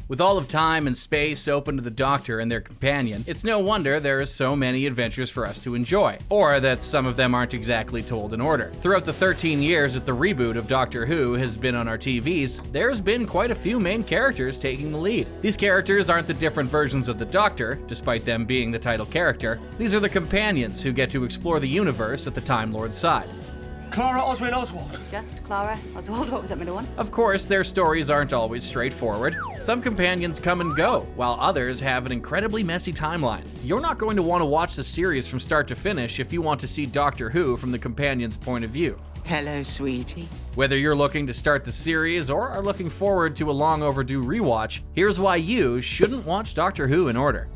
With all of time and space open to the Doctor and their companion, it's no wonder there are so many adventures for us to enjoy, or that some of them aren't exactly told in order. Throughout the 13 years that the reboot of Doctor Who has been on our TVs, there's been quite a few main characters taking the lead. These characters aren't the different versions of the Doctor, despite them being the title character. These are the companions who get to explore the universe at the Time Lord's side. Clara, Oswin, Oswald. Just Clara, Oswald, what was that middle one? Of course, their stories aren't always straightforward. Some companions come and go, while others have an incredibly messy timeline. You're not going to want to watch the series from start to finish if you want to see Doctor Who from the companion's point of view. Hello, sweetie. Whether you're looking to start the series or are looking forward to a long overdue rewatch, here's why you shouldn't watch Doctor Who in order.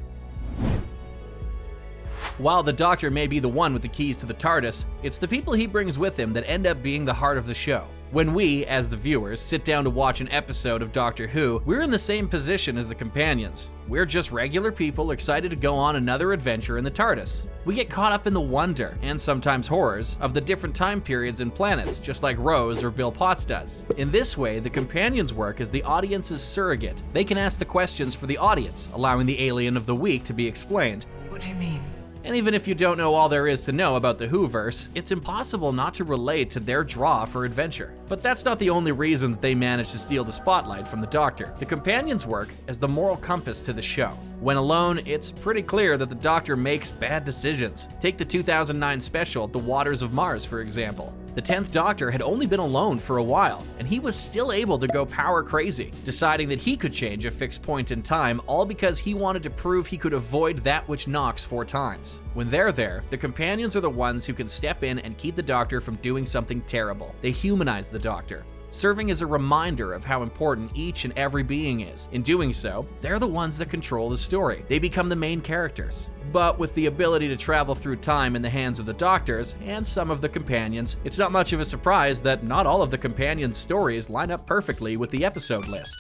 While the Doctor may be the one with the keys to the Tardis, it's the people he brings with him that end up being the heart of the show. When we, as the viewers, sit down to watch an episode of Doctor Who, we're in the same position as the companions. We're just regular people excited to go on another adventure in the Tardis. We get caught up in the wonder, and sometimes horrors, of the different time periods and planets, just like Rose or Bill Potts does. In this way, the companions work as the audience's surrogate. They can ask the questions for the audience, allowing the alien of the week to be explained. What do you mean? And even if you don't know all there is to know about the Whoverse, it's impossible not to relate to their draw for adventure. But that's not the only reason that they managed to steal the spotlight from the Doctor. The companions work as the moral compass to the show. When alone, it's pretty clear that the Doctor makes bad decisions. Take the 2009 special, The Waters of Mars, for example. The 10th Doctor had only been alone for a while, and he was still able to go power crazy, deciding that he could change a fixed point in time, all because he wanted to prove he could avoid that which knocks 4 times. When they're there, the companions are the ones who can step in and keep the Doctor from doing something terrible. They humanize the Doctor, serving as a reminder of how important each and every being is. In doing so, they're the ones that control the story. They become the main characters. But with the ability to travel through time in the hands of the Doctors and some of the companions, it's not much of a surprise that not all of the companions' stories line up perfectly with the episode list.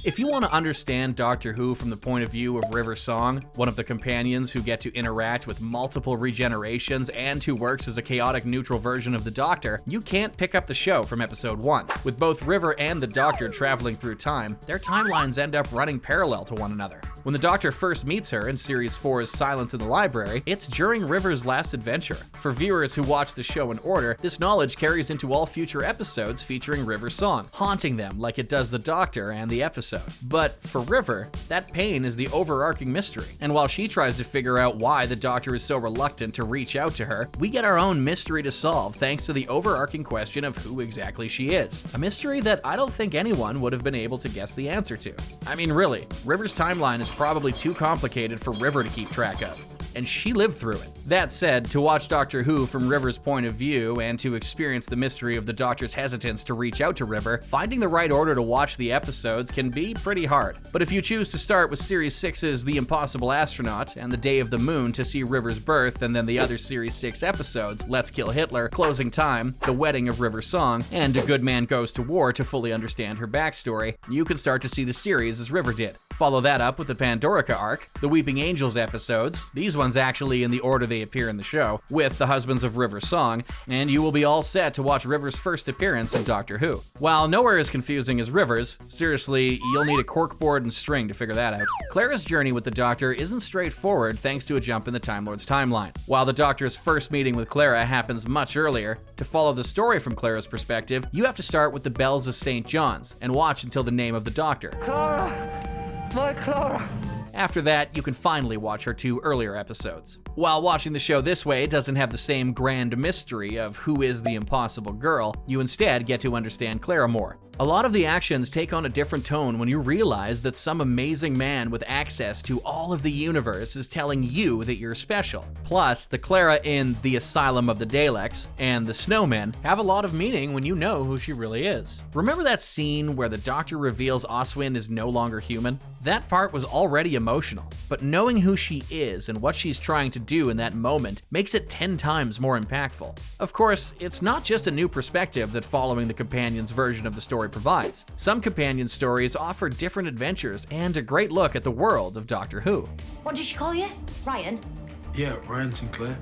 If you want to understand Doctor Who from the point of view of River Song, one of the companions who get to interact with multiple regenerations and who works as a chaotic neutral version of the Doctor, you can't pick up the show from episode 1. With both River and the Doctor traveling through time, their timelines end up running parallel to one another. When the Doctor first meets her in Series 4's Silence in the Library, it's during River's last adventure. For viewers who watch the show in order, this knowledge carries into all future episodes featuring River Song, haunting them like it does the Doctor and the episode. But for River, that pain is the overarching mystery. And while she tries to figure out why the Doctor is so reluctant to reach out to her, we get our own mystery to solve thanks to the overarching question of who exactly she is. A mystery that I don't think anyone would have been able to guess the answer to. I mean, really, River's timeline is probably too complicated for River to keep track of. And she lived through it. That said, to watch Doctor Who from River's point of view and to experience the mystery of the Doctor's hesitance to reach out to River, finding the right order to watch the episodes can be pretty hard. But if you choose to start with Series 6's The Impossible Astronaut and The Day of the Moon to see River's birth, and then the other Series 6 episodes, Let's Kill Hitler, Closing Time, The Wedding of River Song, and A Good Man Goes to War to fully understand her backstory, you can start to see the series as River did. Follow that up with the Pandorica arc, the Weeping Angels episodes, these ones actually in the order they appear in the show, with the Husbands of River Song, and you will be all set to watch River's first appearance in Doctor Who. While nowhere as confusing as River's, seriously, you'll need a corkboard and string to figure that out. Clara's journey with the Doctor isn't straightforward thanks to a jump in the Time Lord's timeline. While the Doctor's first meeting with Clara happens much earlier, to follow the story from Clara's perspective, you have to start with the Bells of St. John's and watch until the name of the Doctor. Clara! My Clara! After that, you can finally watch her 2 earlier episodes. While watching the show this way doesn't have the same grand mystery of who is the impossible girl, you instead get to understand Clara more. A lot of the actions take on a different tone when you realize that some amazing man with access to all of the universe is telling you that you're special. Plus, the Clara in The Asylum of the Daleks and The Snowmen have a lot of meaning when you know who she really is. Remember that scene where the Doctor reveals Oswin is no longer human? That part was already emotional, but knowing who she is and what she's trying to do in that moment makes it 10 times more impactful. Of course, it's not just a new perspective that following the companion's version of the story provides. Some companion stories offer different adventures and a great look at the world of Doctor Who. What did she call you? Ryan? Yeah, Ryan Sinclair.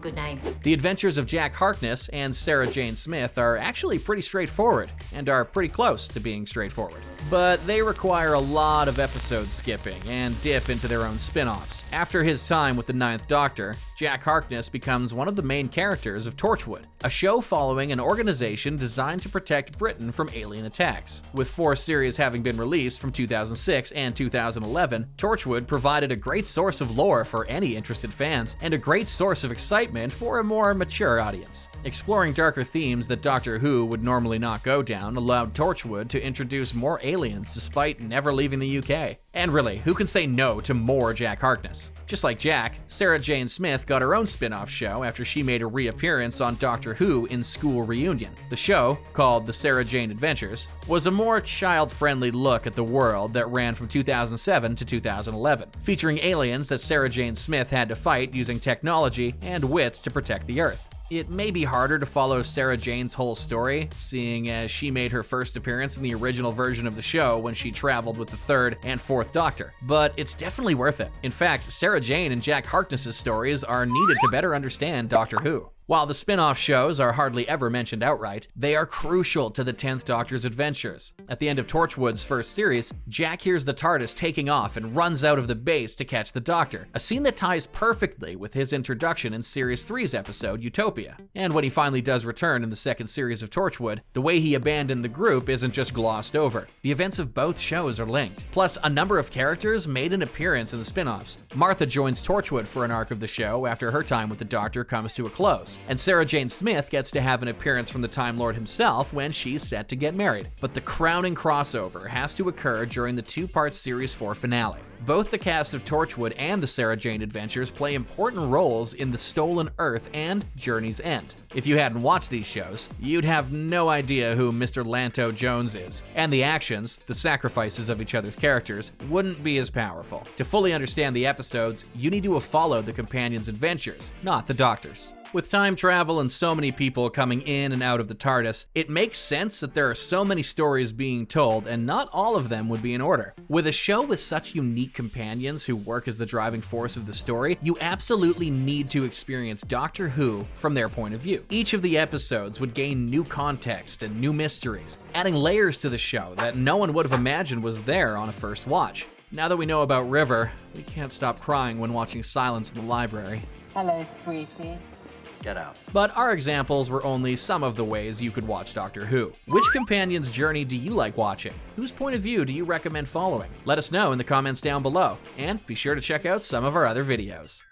Good name. The adventures of Jack Harkness and Sarah Jane Smith are actually pretty straightforward, and are pretty close to being straightforward. But they require a lot of episode skipping and dip into their own spin-offs. After his time with the Ninth Doctor, Jack Harkness becomes one of the main characters of Torchwood, a show following an organization designed to protect Britain from alien attacks. With 4 series having been released from 2006 and 2011, Torchwood provided a great source of lore for any interested fans, and a great source of excitement for a more mature audience. Exploring darker themes that Doctor Who would normally not go down allowed Torchwood to introduce more aliens despite never leaving the UK. And really, who can say no to more Jack Harkness? Just like Jack, Sarah Jane Smith got her own spin-off show after she made a reappearance on Doctor Who in School Reunion. The show, called The Sarah Jane Adventures, was a more child-friendly look at the world that ran from 2007 to 2011, featuring aliens that Sarah Jane Smith had to fight using technology and wit to protect the Earth. It may be harder to follow Sarah Jane's whole story, seeing as she made her first appearance in the original version of the show when she traveled with the 3rd and 4th Doctor, but it's definitely worth it. In fact, Sarah Jane and Jack Harkness's stories are needed to better understand Doctor Who. While the spin-off shows are hardly ever mentioned outright, they are crucial to the 10th Doctor's adventures. At the end of Torchwood's first series, Jack hears the Tardis taking off and runs out of the base to catch the Doctor, a scene that ties perfectly with his introduction in Series 3's episode Utopia. And when he finally does return in the second series of Torchwood, the way he abandoned the group isn't just glossed over. The events of both shows are linked. Plus, a number of characters made an appearance in the spin-offs. Martha joins Torchwood for an arc of the show after her time with the Doctor comes to a close. And Sarah Jane Smith gets to have an appearance from the Time Lord himself when she's set to get married. But the crowning crossover has to occur during the 2-part Series 4 finale. Both the cast of Torchwood and the Sarah Jane Adventures play important roles in The Stolen Earth and Journey's End. If you hadn't watched these shows, you'd have no idea who Mr. Lanto Jones is, and the actions, the sacrifices of each other's characters, wouldn't be as powerful. To fully understand the episodes, you need to have followed the companions' adventures, not the Doctor's. With time travel and so many people coming in and out of the TARDIS, it makes sense that there are so many stories being told, and not all of them would be in order. With a show with such unique companions who work as the driving force of the story, you absolutely need to experience Doctor Who from their point of view. Each of the episodes would gain new context and new mysteries, adding layers to the show that no one would have imagined was there on a first watch. Now that we know about River, we can't stop crying when watching Silence in the library. Hello, sweetie. Get out. But our examples were only some of the ways you could watch Doctor Who. Which companion's journey do you like watching? Whose point of view do you recommend following? Let us know in the comments down below, and be sure to check out some of our other videos.